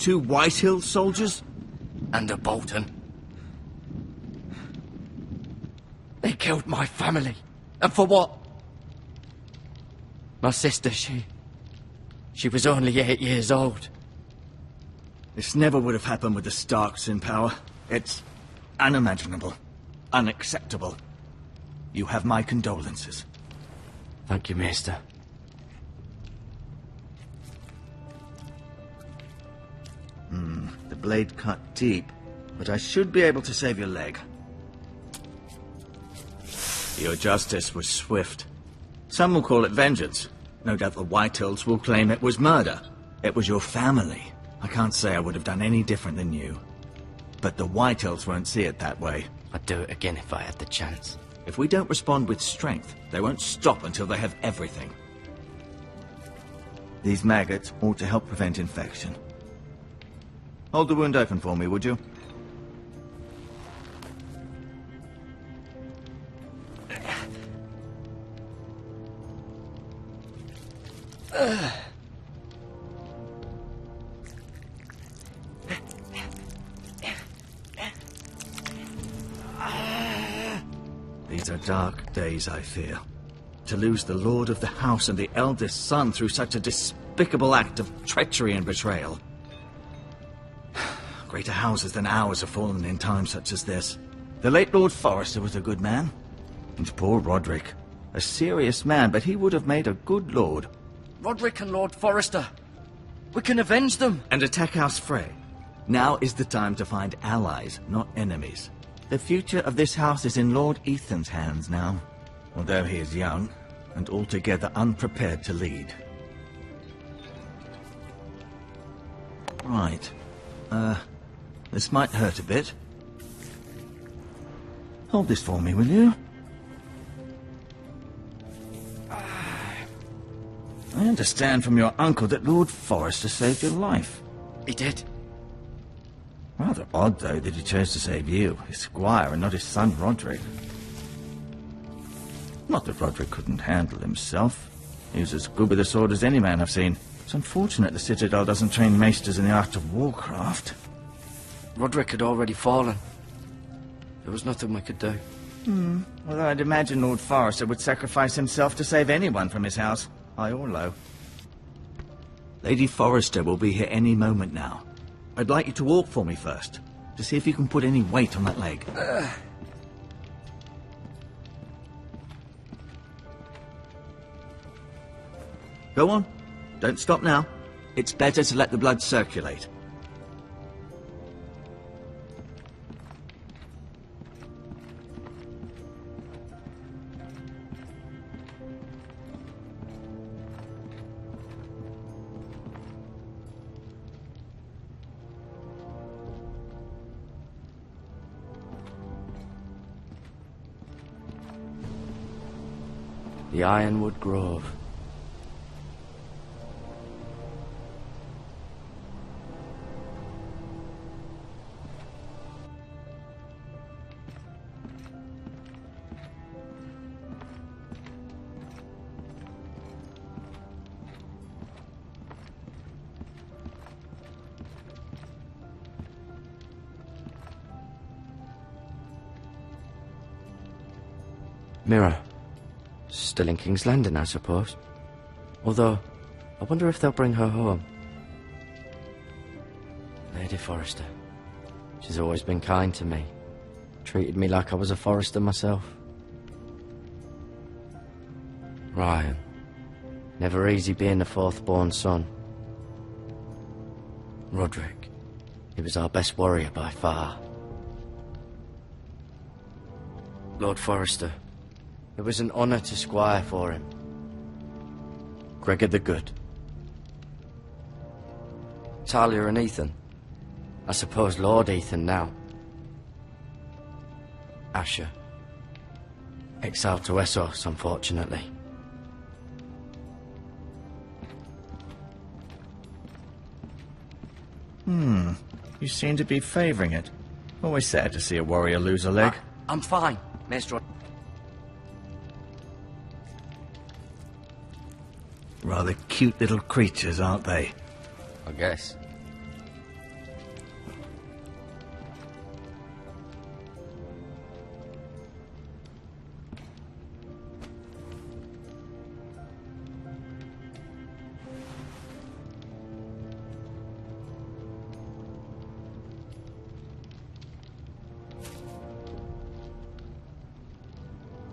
2 Whitehill soldiers? And a Bolton. They killed my family. And for what? My sister, she was only 8 years old. This never would have happened with the Starks in power. It's unimaginable. Unacceptable. You have my condolences. Thank you, Maester. The blade cut deep, but I should be able to save your leg. Your justice was swift. Some will call it vengeance. No doubt the Whitehills will claim it was murder. It was your family. I can't say I would have done any different than you. But the Whitehills won't see it that way. I'd do it again if I had the chance. If we don't respond with strength, they won't stop until they have everything. These maggots ought to help prevent infection. Hold the wound open for me, would you? These are dark days, I fear. To lose the lord of the house and the eldest son through such a despicable act of treachery and betrayal. Greater houses than ours have fallen in times such as this. The late Lord Forrester was a good man. And poor Roderick. A serious man, but he would have made a good lord. Roderick and Lord Forrester. We can avenge them. And attack House Frey. Now is the time to find allies, not enemies. The future of this house is in Lord Ethan's hands now. Although he is young, and altogether unprepared to lead. Right. This might hurt a bit. Hold this for me, will you? I understand from your uncle that Lord Forrester saved your life. He did. Rather odd, though, that he chose to save you, his squire, and not his son Roderick. Not that Roderick couldn't handle himself. He was as good with a sword as any man I've seen. It's unfortunate the Citadel doesn't train maesters in the art of warcraft. Roderick had already fallen. There was nothing we could do. Although I'd imagine Lord Forrester would sacrifice himself to save anyone from his house, high or low. Lady Forrester will be here any moment now. I'd like you to walk for me first, to see if you can put any weight on that leg. Go on. Don't stop now. It's better to let the blood circulate. The Ironwood Grove. Mirror. Still in King's Landing, I suppose. Although, I wonder if they'll bring her home. Lady Forrester. She's always been kind to me. Treated me like I was a Forrester myself. Ryan. Never easy being the fourth-born son. Roderick. He was our best warrior by far. Lord Forrester. It was an honour to squire for him. Gregor the Good. Talia and Ethan. I suppose Lord Ethan now. Asher. Exiled to Essos, unfortunately. You seem to be favouring it. Always sad to see a warrior lose a leg. I'm fine, Maester. Rather cute little creatures, aren't they? I guess.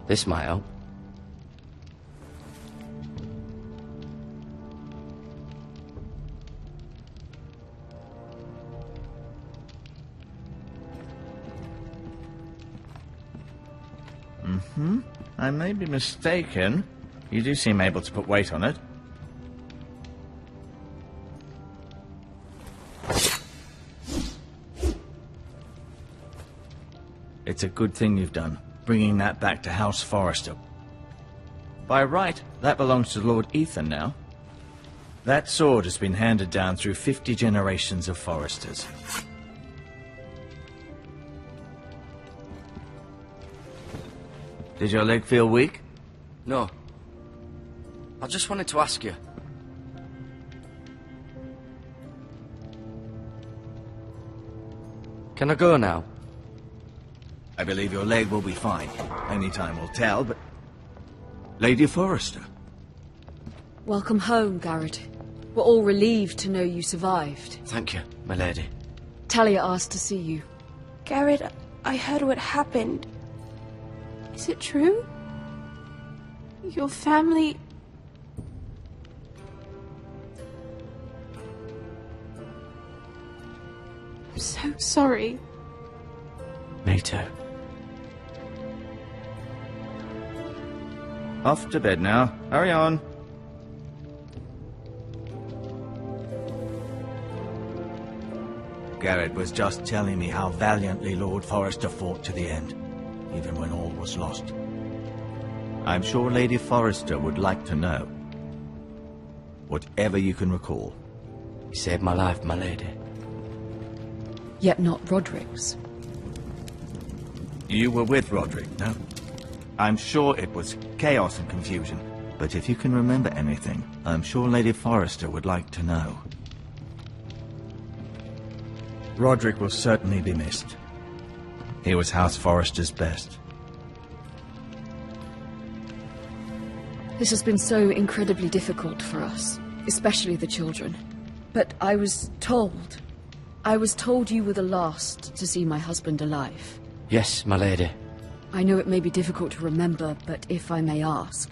This might help. I may be mistaken. You do seem able to put weight on it. It's a good thing you've done, bringing that back to House Forrester. By right, that belongs to Lord Ethan now. That sword has been handed down through 50 generations of Forresters. Did your leg feel weak? No. I just wanted to ask you. Can I go now? I believe your leg will be fine. Only time will tell, but... Lady Forrester. Welcome home, Garrett. We're all relieved to know you survived. Thank you, my lady. Talia asked to see you. Garrett, I heard what happened. Is it true? Your family... I'm so sorry. Me too. Off to bed now. Hurry on. Garrett was just telling me how valiantly Lord Forrester fought to the end, even when all was lost. I'm sure Lady Forrester would like to know. Whatever you can recall. You saved my life, my lady. Yet not Roderick's. You were with Roderick, no? I'm sure it was chaos and confusion, but if you can remember anything, I'm sure Lady Forrester would like to know. Roderick will certainly be missed. He was House Forrester's best. This has been so incredibly difficult for us, especially the children. But I was told you were the last to see my husband alive. Yes, my lady. I know it may be difficult to remember, but if I may ask,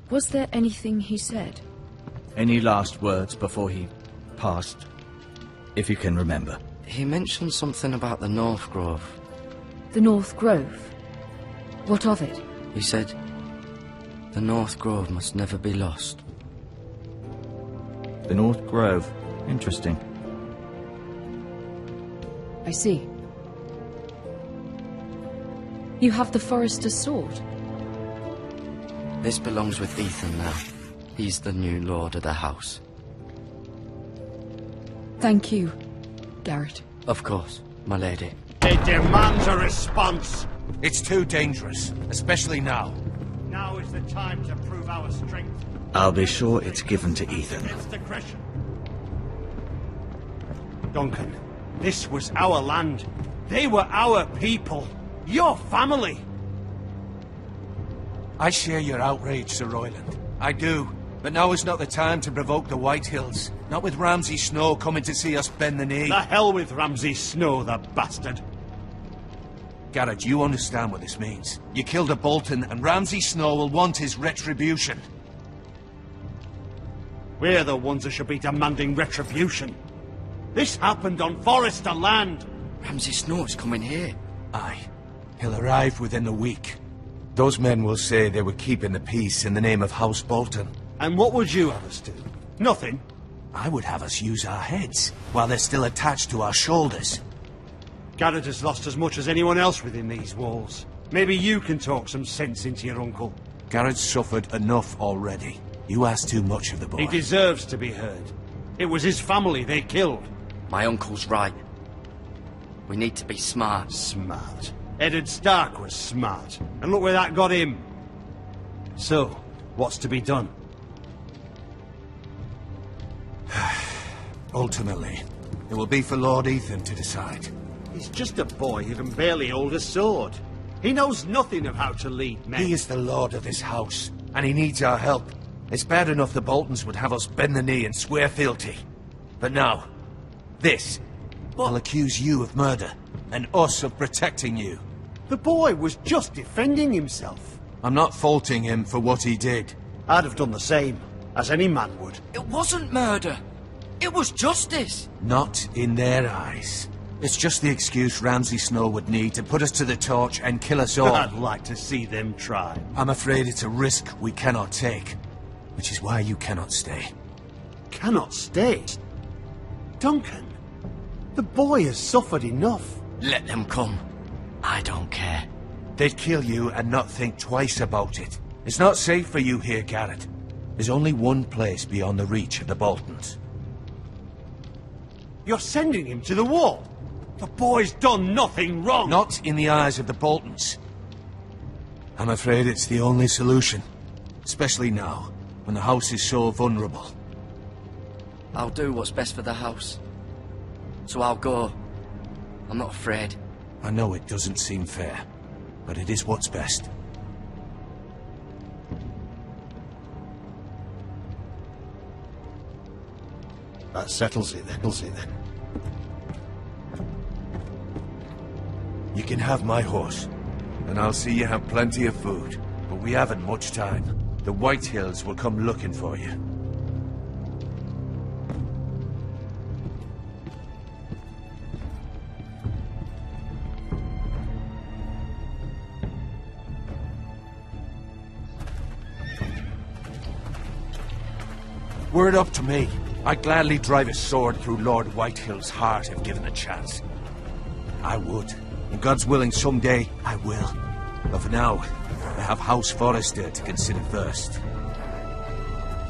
was there anything he said? Any last words before he passed? If you can remember. He mentioned something about the North Grove. The North Grove? What of it? He said, the North Grove must never be lost. The North Grove. Interesting. I see. You have the Forrester's sword. This belongs with Ethan now. He's the new lord of the house. Thank you, Garrett. Of course, my lady. It demands a response. It's too dangerous, especially now. Now is the time to prove our strength. I'll be sure it's given to Ethan. Against aggression. Duncan, this was our land. They were our people. Your family. I share your outrage, Sir Royland. I do. But now is not the time to provoke the White Hills. Not with Ramsay Snow coming to see us bend the knee. The hell with Ramsay Snow, the bastard. Garrett, you understand what this means. You killed a Bolton, and Ramsay Snow will want his retribution. We're the ones that should be demanding retribution. This happened on Forrester land. Ramsay Snow is coming here. Aye. He'll arrive within a week. Those men will say they were keeping the peace in the name of House Bolton. And what would you have us do? Nothing. I would have us use our heads, while they're still attached to our shoulders. Garrett has lost as much as anyone else within these walls. Maybe you can talk some sense into your uncle. Garrett's suffered enough already. You ask too much of the boy. He deserves to be heard. It was his family they killed. My uncle's right. We need to be smart. Smart. Eddard Stark was smart. And look where that got him. So, what's to be done? Ultimately, it will be for Lord Ethan to decide. He's just a boy who can barely hold a sword. He knows nothing of how to lead men. He is the lord of this house, and he needs our help. It's bad enough the Boltons would have us bend the knee and swear fealty. But now, this will accuse you of murder, and us of protecting you. The boy was just defending himself. I'm not faulting him for what he did. I'd have done the same, as any man would. It wasn't murder. It was justice. Not in their eyes. It's just the excuse Ramsay Snow would need to put us to the torch and kill us all. I'd like to see them try. I'm afraid it's a risk we cannot take, which is why you cannot stay. Cannot stay? Duncan, the boy has suffered enough. Let them come. I don't care. They'd kill you and not think twice about it. It's not safe for you here, Garrett. There's only one place beyond the reach of the Boltons. You're sending him to the wall? The boy's done nothing wrong! Not in the eyes of the Boltons. I'm afraid it's the only solution. Especially now, when the house is so vulnerable. I'll do what's best for the house. So I'll go. I'm not afraid. I know it doesn't seem fair, but it is what's best. That settles it then. You can have my horse, and I'll see you have plenty of food. But we haven't much time. The White Hills will come looking for you. Were it up to me, I'd gladly drive a sword through Lord Whitehill's heart if given a chance. I would. And God's willing, someday I will. But for now, I have House Forrester to consider first.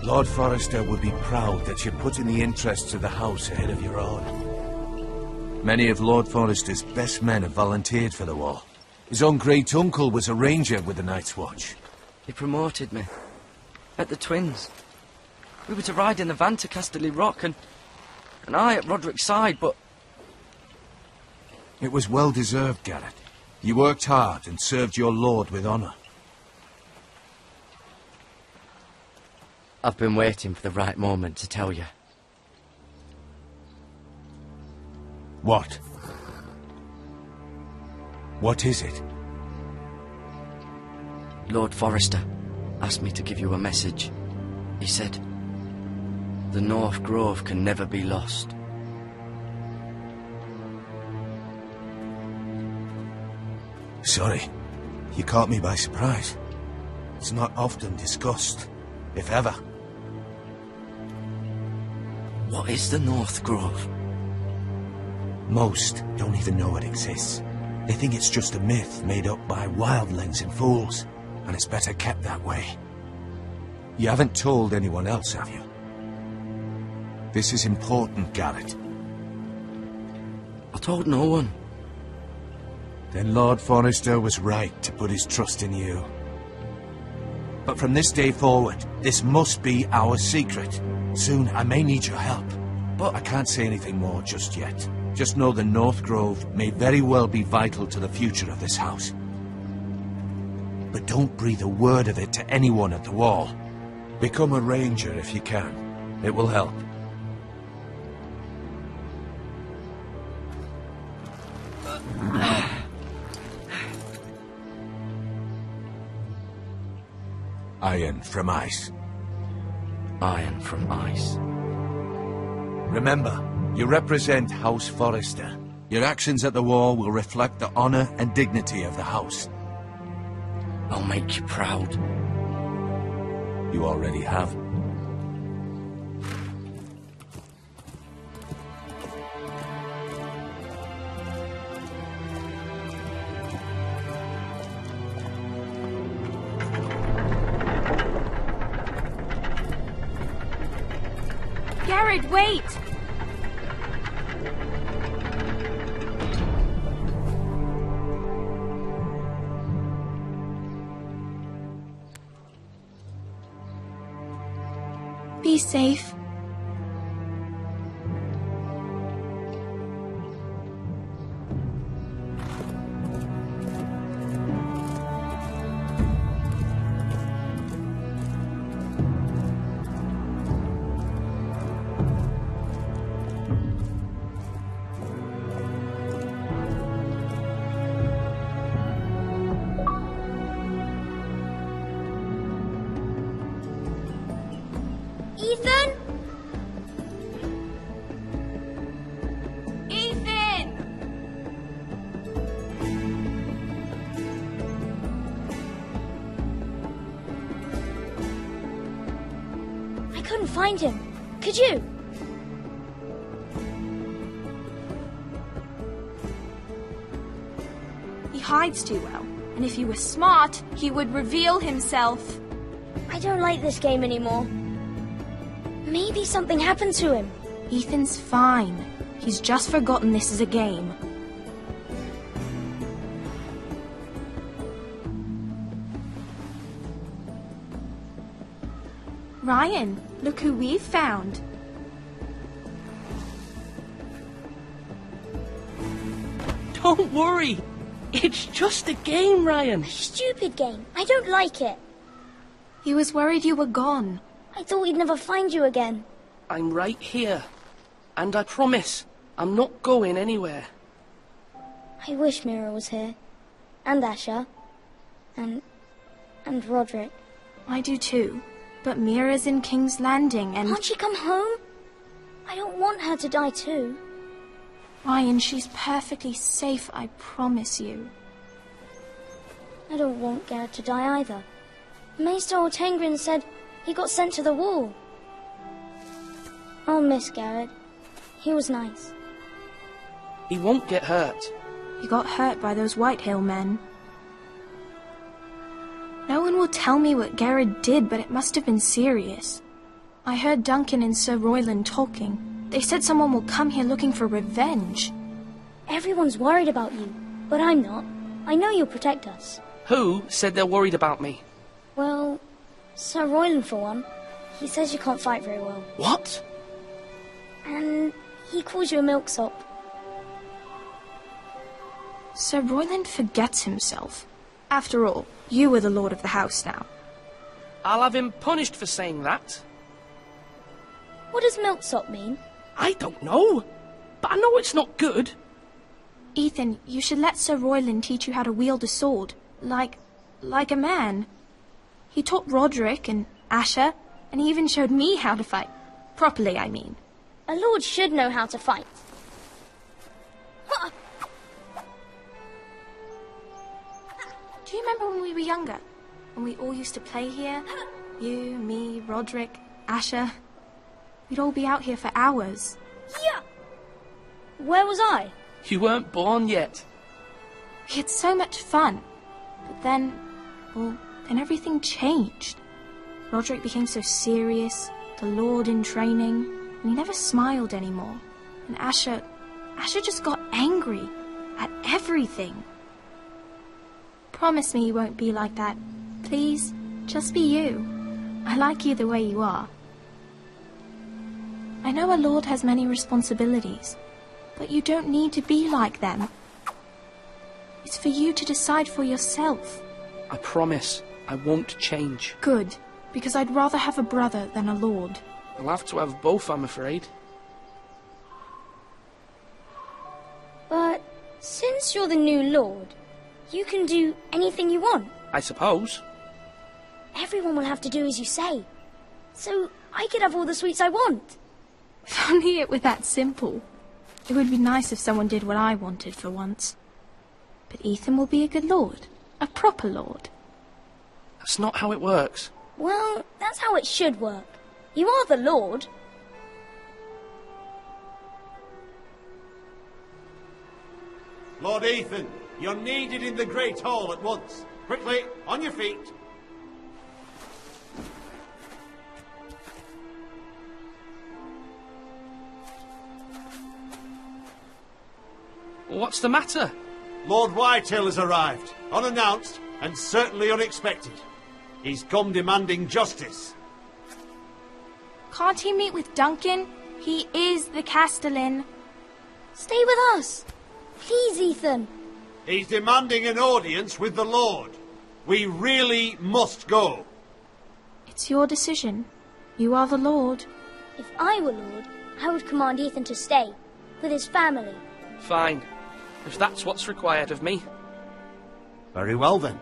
Lord Forrester would be proud that you're putting the interests of the house ahead of your own. Many of Lord Forrester's best men have volunteered for the war. His own great-uncle was a ranger with the Night's Watch. He promoted me. At the Twins. We were to ride in the van to Casterly Rock, and I at Roderick's side, but... It was well deserved, Garrett. You worked hard and served your lord with honor. I've been waiting for the right moment to tell you. What? What is it? Lord Forrester asked me to give you a message. He said, the North Grove can never be lost. Sorry, you caught me by surprise. It's not often discussed, if ever. What is the North Grove? Most don't even know it exists. They think it's just a myth made up by wildlings and fools, and it's better kept that way. You haven't told anyone else, have you? This is important, Garrett. I told no one. Then Lord Forrester was right to put his trust in you. But from this day forward, this must be our secret. Soon I may need your help. But I can't say anything more just yet. Just know the North Grove may very well be vital to the future of this house. But don't breathe a word of it to anyone at the wall. Become a ranger if you can. It will help. Iron from ice. Iron from ice. Remember, you represent House Forrester. Your actions at the war will reflect the honor and dignity of the house. I'll make you proud. You already have. Garrett, wait! Be safe. couldn't find him. Could you? He hides too well, and if he were smart, he would reveal himself. I don't like this game anymore. Maybe something happened to him. Ethan's fine. He's just forgotten this is a game. Ryan, look who we've found. Don't worry. It's just a game, Ryan. Stupid game. I don't like it. He was worried you were gone. I thought we'd never find you again. I'm right here. And I promise, I'm not going anywhere. I wish Mira was here. And Asher. And Roderick. I do too. But Mira's in King's Landing and... Can't she come home? I don't want her to die too. Ryan, she's perfectly safe, I promise you. I don't want Garrett to die either. Maester Ortengrin said he got sent to the wall. I'll miss Garrett. He was nice. He won't get hurt. He got hurt by those Whitehill men. No one will tell me what Garrett did, but it must have been serious. I heard Duncan and Sir Royland talking. They said someone will come here looking for revenge. Everyone's worried about you, but I'm not. I know you'll protect us. Who said they're worried about me? Well, Sir Royland for one. He says you can't fight very well. What? And he calls you a milksop. Sir Royland forgets himself. After all, you are the lord of the house now. I'll have him punished for saying that. What does milksop mean? I don't know, but I know it's not good. Ethan, you should let Sir Royland teach you how to wield a sword, like a man. He taught Roderick and Asher, and he even showed me how to fight. Properly, I mean. A lord should know how to fight. Do you remember when we were younger? When we all used to play here? You, me, Roderick, Asher. We'd all be out here for hours. Yeah. Where was I? You weren't born yet. We had so much fun. But then everything changed. Roderick became so serious, the Lord in training, and he never smiled anymore. And Asher just got angry at everything. Promise me you won't be like that. Please, just be you. I like you the way you are. I know a lord has many responsibilities, but you don't need to be like them. It's for you to decide for yourself. I promise I won't change. Good, because I'd rather have a brother than a lord. I'll have to have both, I'm afraid. But since you're the new lord, you can do anything you want. I suppose. Everyone will have to do as you say. So I could have all the sweets I want. If only it were that simple. It would be nice if someone did what I wanted for once. But Ethan will be a good lord. A proper lord. That's not how it works. Well, that's how it should work. You are the lord. Lord Ethan, you're needed in the Great Hall at once. Quickly, on your feet. What's the matter? Lord Whitehill has arrived, unannounced and certainly unexpected. He's come demanding justice. Can't he meet with Duncan? He is the Castellan. Stay with us. Please, Ethan. He's demanding an audience with the Lord. We really must go. It's your decision. You are the lord. If I were lord, I would command Ethan to stay, with his family. Fine. If that's what's required of me. Very well then.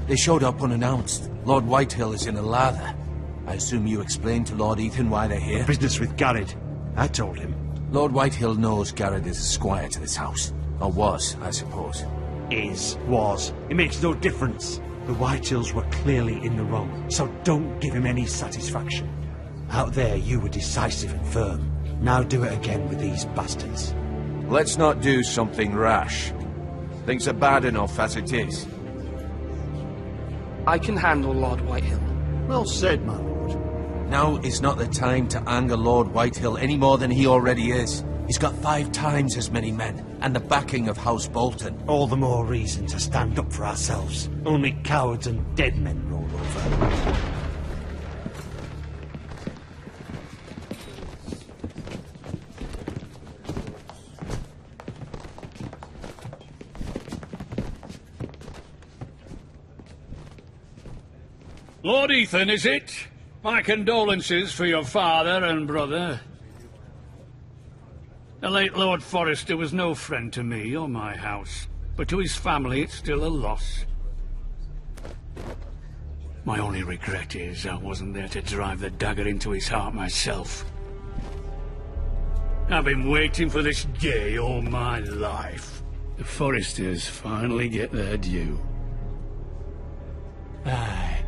They showed up unannounced. Lord Whitehill is in a lather. I assume you explained to Lord Ethan why they're here? Business with Garrett. I told him. Lord Whitehill knows Garrett is a squire to this house. Or was, I suppose. Was. It makes no difference. The Whitehills were clearly in the wrong, so don't give him any satisfaction. Out there, you were decisive and firm. Now do it again with these bastards. Let's not do something rash. Things are bad enough as it is. I can handle Lord Whitehill. Well said, my lord. Now is not the time to anger Lord Whitehill any more than he already is. He's got 5 times as many men, and the backing of House Bolton. All the more reason to stand up for ourselves. Only cowards and dead men roll over. Lord Ethan, is it? My condolences for your father and brother. The late Lord Forrester was no friend to me or my house, but to his family it's still a loss. My only regret is I wasn't there to drive the dagger into his heart myself. I've been waiting for this day all my life. The Forresters finally get their due. Aye.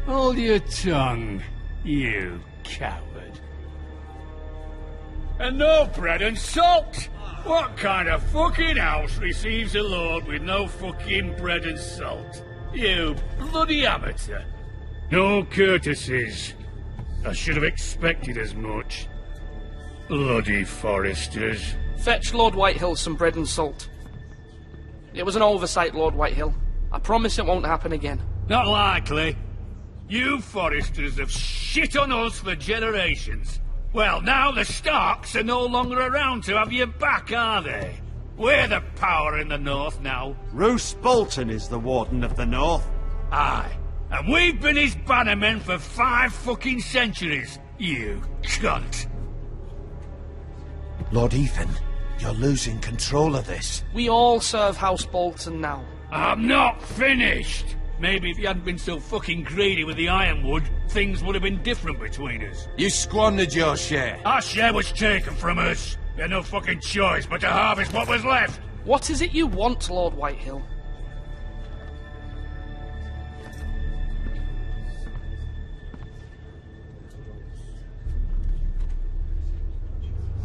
Hold your tongue, you coward. And no bread and salt! What kind of fucking house receives a lord with no fucking bread and salt? You bloody amateur. No courtesies. I should have expected as much. Bloody Forresters. Fetch Lord Whitehill some bread and salt. It was an oversight, Lord Whitehill. I promise it won't happen again. Not likely. You Forresters have shit on us for generations. Well, now the Starks are no longer around to have your back, are they? We're the power in the north now. Roose Bolton is the Warden of the North. Aye. And we've been his bannermen for 5 fucking centuries, you cunt. Lord Ethan, you're losing control of this. We all serve House Bolton now. I'm not finished. Maybe if you hadn't been so fucking greedy with the ironwood, things would have been different between us. You squandered your share. Our share was taken from us. We had no fucking choice but to harvest what was left. What is it you want, Lord Whitehill?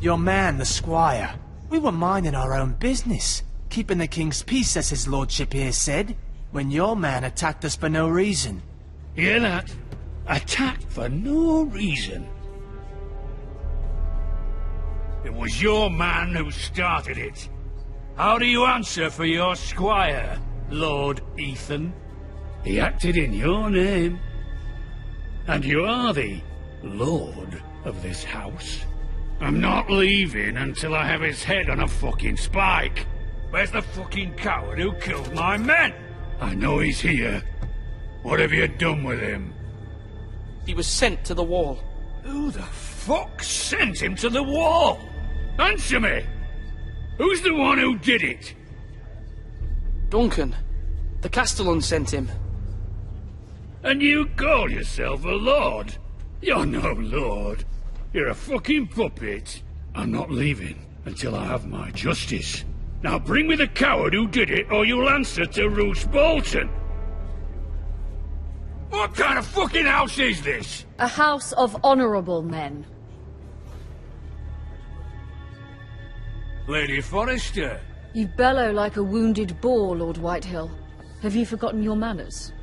Your man, the squire. We were minding our own business, keeping the king's peace, as his lordship here said, when your man attacked us for no reason. Hear that? Attacked for no reason. It was your man who started it. How do you answer for your squire, Lord Ethan? He acted in your name. And you are the lord of this house. I'm not leaving until I have his head on a fucking spike. Where's the fucking coward who killed my men? I know he's here. What have you done with him? He was sent to the wall. Who the fuck sent him to the wall? Answer me! Who's the one who did it? Duncan. The Castellan sent him. And you call yourself a lord? You're no lord. You're a fucking puppet. I'm not leaving until I have my justice. Now bring me the coward who did it, or you'll answer to Roose Bolton. What kind of fucking house is this? A house of honourable men. Lady Forrester. You bellow like a wounded boar, Lord Whitehill. Have you forgotten your manners?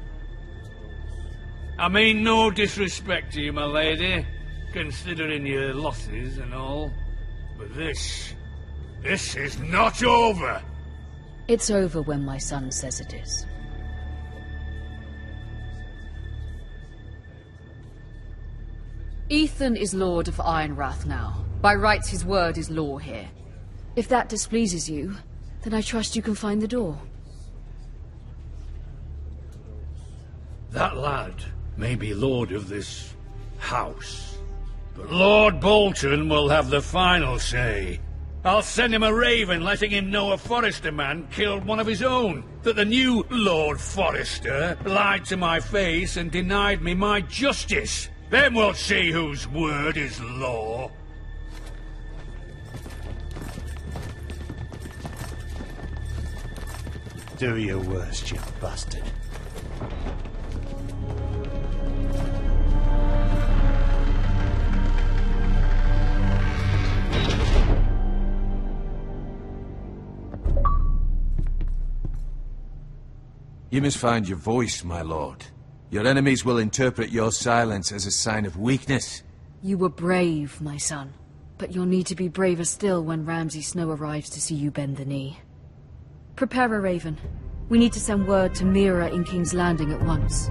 I mean no disrespect to you, my lady, considering your losses and all. But this is not over. It's over when my son says it is. Ethan is Lord of Ironrath now. By rights, his word is law here. If that displeases you, then I trust you can find the door. That lad may be lord of this house, but Lord Bolton will have the final say. I'll send him a raven letting him know a Forrester man killed one of his own. That the new Lord Forrester lied to my face and denied me my justice. Then we'll see whose word is law. Do your worst, you bastard. You must find your voice, my lord. Your enemies will interpret your silence as a sign of weakness. You were brave, my son. But you'll need to be braver still when Ramsay Snow arrives to see you bend the knee. Prepare a raven. We need to send word to Mira in King's Landing at once.